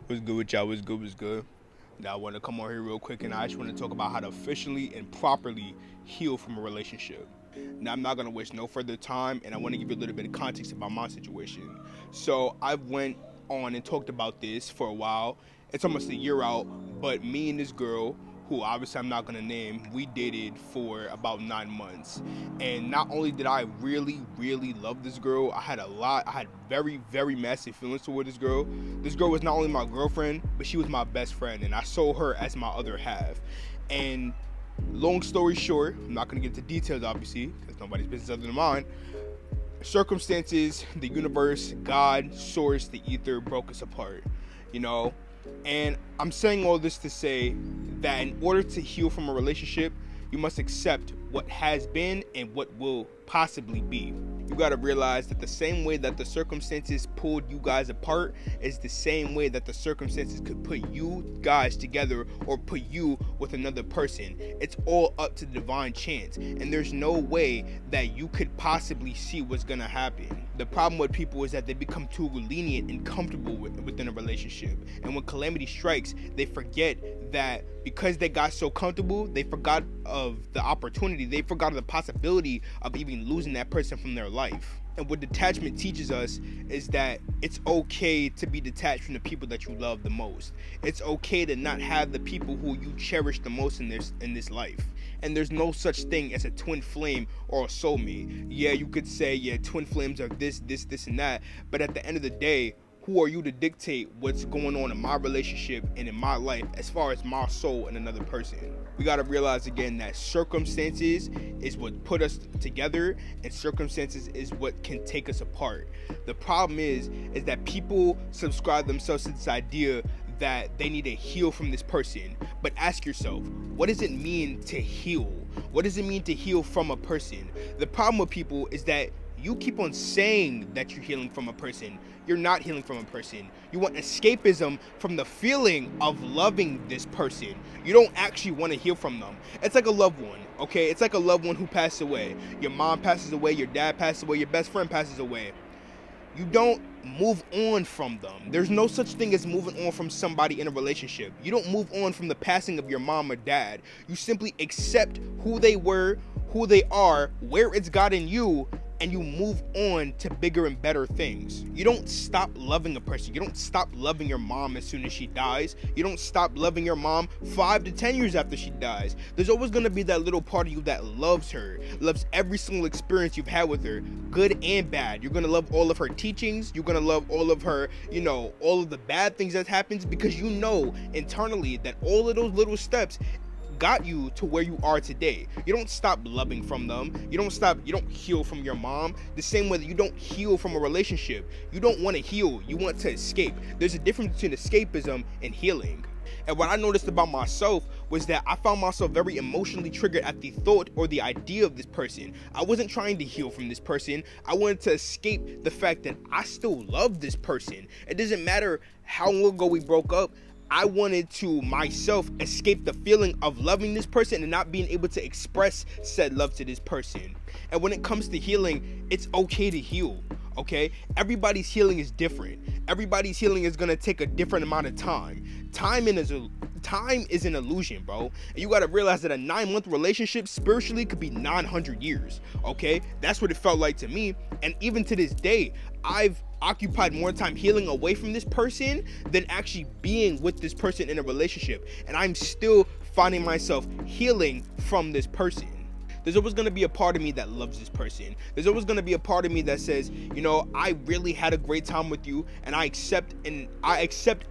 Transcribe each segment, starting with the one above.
What's good with y'all? What's good? What's good? Now I want to come on here real quick and I just want to talk about how to efficiently and properly heal from a relationship. Now I'm not gonna waste no further time, and I want to give you a little bit of context about my situation. So I went on and talked about this for a while. It's almost a year out, but me and this girl, who obviously I'm not gonna name, we dated for about 9 months. And not only did I really, really love this girl, I had very, very massive feelings toward this girl. This girl was not only my girlfriend, but she was my best friend, and I saw her as my other half. And long story short, I'm not gonna get into details obviously, because nobody's business other than mine. Circumstances, the universe, God, source, the ether broke us apart, you know. And I'm saying all this to say that in order to heal from a relationship, you must accept what has been and what will possibly be. You got to realize that the same way that the circumstances pulled you guys apart is the same way that the circumstances could put you guys together or put you with another person. It's all up to divine chance, and there's no way that you could possibly see what's gonna happen. The problem with people is that they become too lenient and comfortable within a relationship, and when calamity strikes, they forget that because they got so comfortable, they forgot of the opportunity, they forgot of the possibility of even losing that person from their life. And what detachment teaches us is that it's okay to be detached from the people that you love the most. It's okay to not have the people who you cherish the most in this life. And there's no such thing as a twin flame or a soulmate. Yeah, you could say, yeah, twin flames are this, and that. But at the end of the day, who are you to dictate what's going on in my relationship and in my life as far as my soul and another person? We got to realize again that circumstances is what put us together, and circumstances is what can take us apart. The problem is that people subscribe themselves to this idea that they need to heal from this person. But ask yourself, what does it mean to heal? What does it mean to heal from a person? The problem with people is that you keep on saying that you're healing from a person. You're not healing from a person. You want escapism from the feeling of loving this person. You don't actually want to heal from them. It's like a loved one, okay? It's like a loved one who passed away. Your mom passes away, your dad passes away, your best friend passes away. You don't move on from them. There's no such thing as moving on from somebody in a relationship. You don't move on from the passing of your mom or dad. You simply accept who they were, who they are, where it's gotten you, and you move on to bigger and better things. You don't stop loving a person. You don't stop loving your mom as soon as she dies. You don't stop loving your mom 5 to 10 years after she dies. There's always gonna be that little part of you that loves her, loves every single experience you've had with her, good and bad. You're gonna love all of her teachings. You're gonna love all of her, all of the bad things that happens, because you know internally that all of those little steps got you to where you are today. You don't stop loving from them. You don't heal from your mom the same way that you don't heal from a relationship. You don't want to heal, you want to escape. There's a difference between escapism and healing. And what I noticed about myself was that I found myself very emotionally triggered at the thought or the idea of this person. I wasn't trying to heal from this person. I wanted to escape the fact that I still love this person. It doesn't matter how long ago we broke up. I wanted to myself escape the feeling of loving this person and not being able to express said love to this person. And when it comes to healing, it's okay to heal, okay? Everybody's healing is different. Everybody's healing is gonna take a different amount of time. Time is an illusion, bro. And you gotta realize that a 9-month relationship spiritually could be 900 years, okay? That's what it felt like to me. And even to this day, I've occupied more time healing away from this person than actually being with this person in a relationship. And I'm still finding myself healing from this person. There's always going to be a part of me that loves this person. There's always going to be a part of me that says, I really had a great time with you, and I accept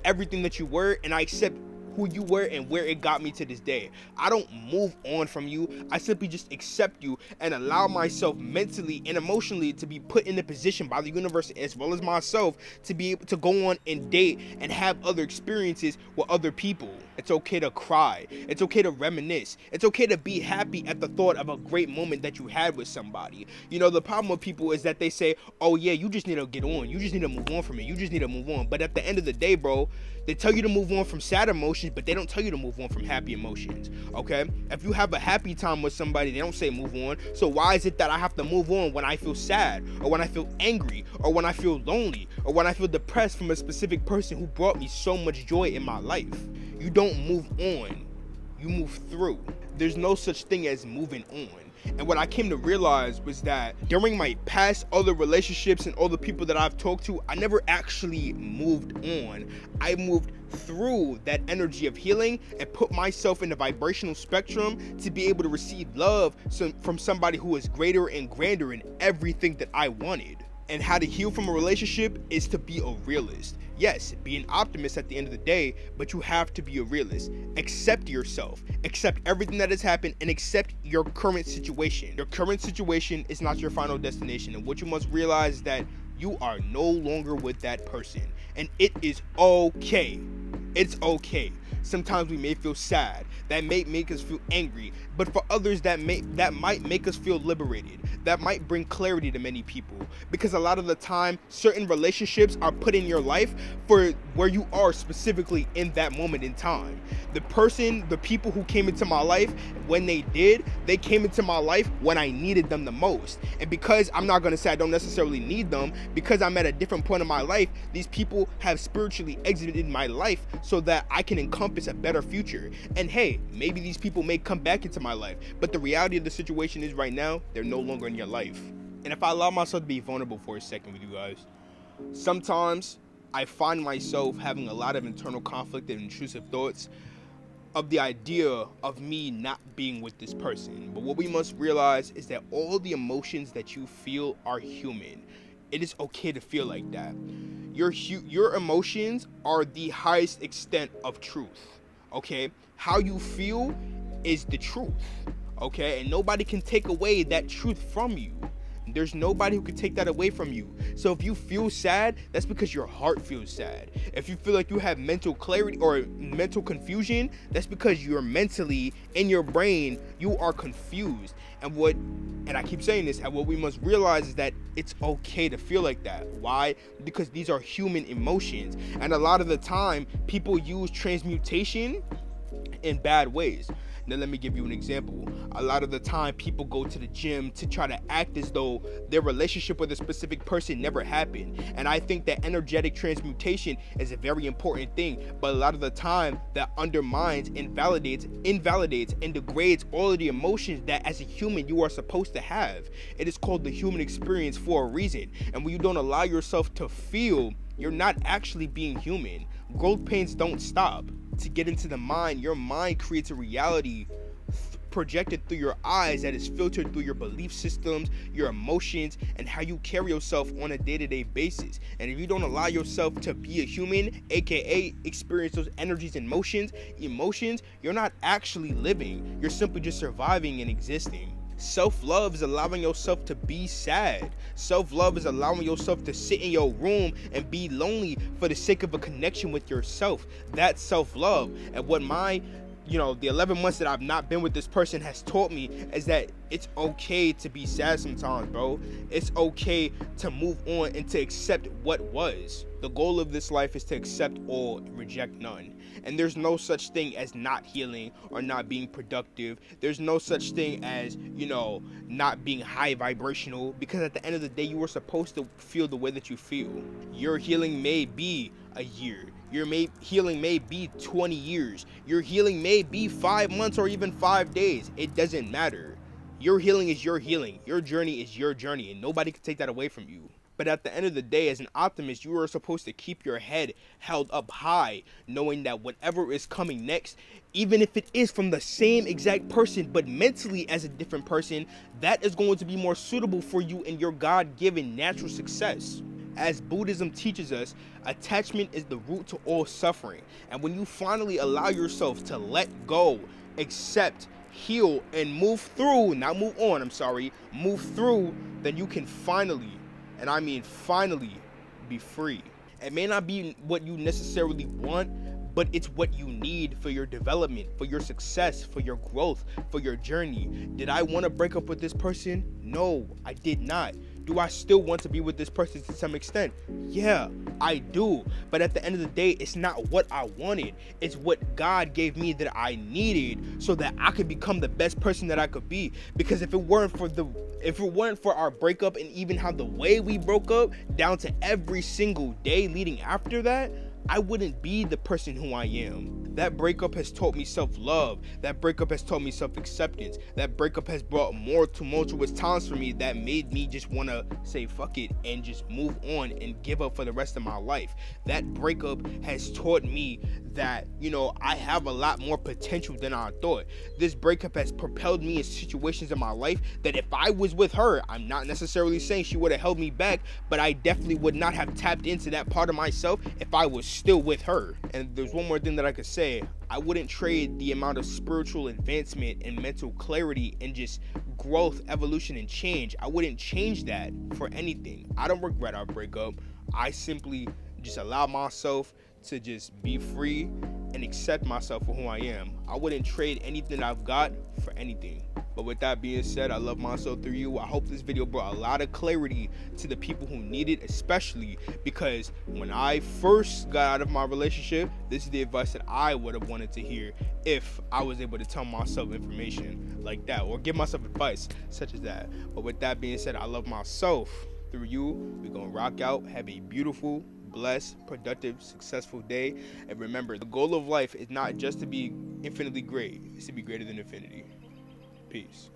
everything that you were, and I accept who you were and where it got me to this day. I don't move on from you. I simply just accept you and allow myself mentally and emotionally to be put in a position by the universe as well as myself to be able to go on and date and have other experiences with other people. It's okay to cry. It's okay to reminisce. It's okay to be happy at the thought of a great moment that you had with somebody. The problem with people is that they say, oh yeah, you just need to get on. You just need to move on from it. You just need to move on. But at the end of the day, bro, They tell you to move on from sad emotions, but they don't tell you to move on from happy emotions, okay? If you have a happy time with somebody, they don't say move on. So why is it that I have to move on when I feel sad, or when I feel angry, or when I feel lonely, or when I feel depressed from a specific person who brought me so much joy in my life? You don't move on, you move through. There's no such thing as moving on. And what I came to realize was that during my past other relationships and all the people that I've talked to, I never actually moved on. I moved through that energy of healing and put myself in the vibrational spectrum to be able to receive love from somebody who is greater and grander in everything that I wanted. And how to heal from a relationship is to be a realist. Yes, be an optimist at the end of the day, but you have to be a realist. Accept yourself, accept everything that has happened, and accept your current situation. Your current situation is not your final destination, and what you must realize is that you are no longer with that person, and it is okay. It's okay. Sometimes we may feel sad. That may make us feel angry, but for others that might make us feel liberated. That might bring clarity to many people, because a lot of the time certain relationships are put in your life for where you are specifically in that moment in time. The people who came into my life, when they came into my life when I needed them the most. And because I'm not going to say I don't necessarily need them, because I'm at a different point in my life, these people have spiritually exited my life so that I can encompass a better future. And hey, maybe these people may come back into my life, but the reality of the situation is right now, they're no longer in your life. And if I allow myself to be vulnerable for a second with you guys, sometimes I find myself having a lot of internal conflict and intrusive thoughts of the idea of me not being with this person. But what we must realize is that all the emotions that you feel are human. It is okay to feel like that. Your emotions are the highest extent of truth, okay? How you feel is the truth, okay? And nobody can take away that truth from you. There's nobody who can take that away from you. So if you feel sad, that's because your heart feels sad. If you feel like you have mental clarity or mental confusion, that's because you're mentally, in your brain, you are confused. And I keep saying this, and what we must realize is that it's okay to feel like that. Why? Because these are human emotions. And a lot of the time, people use transmutation in bad ways. Now let me give you an example. A lot of the time people go to the gym to try to act as though their relationship with a specific person never happened. And I think that energetic transmutation is a very important thing, but a lot of the time that undermines, invalidates, and degrades all of the emotions that as a human you are supposed to have. It is called the human experience for a reason. And when you don't allow yourself to feel, you're not actually being human. Growth pains don't stop. To get into the mind, your mind creates a reality projected through your eyes that is filtered through your belief systems, your emotions, and how you carry yourself on a day-to-day basis. And if you don't allow yourself to be a human, aka experience those energies and emotions, you're not actually living. You're simply just surviving and existing. Self-love is allowing yourself to be sad. Self-love is allowing yourself to sit in your room and be lonely for the sake of a connection with yourself. That's self-love. And what the 11 months that I've not been with this person has taught me is that it's okay to be sad sometimes, bro. It's okay to move on and to accept what was. The goal of this life is to accept all and reject none. And there's no such thing as not healing or not being productive. There's no such thing as, not being high vibrational, because at the end of the day, you were supposed to feel the way that you feel. Your healing may be a year. Your healing may be 20 years. Your healing may be 5 months or even 5 days. It doesn't matter. Your healing is your healing. Your journey is your journey, and nobody can take that away from you. But at the end of the day, as an optimist, you are supposed to keep your head held up high, knowing that whatever is coming next, even if it is from the same exact person, but mentally as a different person, that is going to be more suitable for you in your God-given natural success. As Buddhism teaches us, attachment is the root to all suffering. And when you finally allow yourself to let go, accept, heal, and move through, not move on, move through, then you can finally, and I mean finally, be free. It may not be what you necessarily want, but it's what you need for your development, for your success, for your growth, for your journey. Did I want to break up with this person? No, I did not. Do I still want to be with this person to some extent? Yeah, I do. But at the end of the day, it's not what I wanted. It's what God gave me that I needed so that I could become the best person that I could be. Because if it weren't for our breakup, and even how the way we broke up down to every single day leading after that, I wouldn't be the person who I am. That breakup has taught me self-love. That breakup has taught me self-acceptance. That breakup has brought more tumultuous times for me that made me just want to say fuck it and just move on and give up for the rest of my life. That breakup has taught me that, I have a lot more potential than I thought. This breakup has propelled me in situations in my life that if I was with her, I'm not necessarily saying she would have held me back, but I definitely would not have tapped into that part of myself if I was still with her. And there's one more thing that I could say. I wouldn't trade the amount of spiritual advancement and mental clarity and just growth, evolution, and change. I wouldn't change that for anything. I don't regret our breakup. I simply just allow myself to just be free and accept myself for who I am. I wouldn't trade anything I've got for anything. But with that being said, I love myself through you. I hope this video brought a lot of clarity to the people who need it, especially because when I first got out of my relationship, this is the advice that I would have wanted to hear if I was able to tell myself information like that or give myself advice such as that. But with that being said, I love myself through you. We're going to rock out. Have a beautiful, blessed, productive, successful day. And remember, the goal of life is not just to be infinitely great. It's to be greater than infinity. Peace.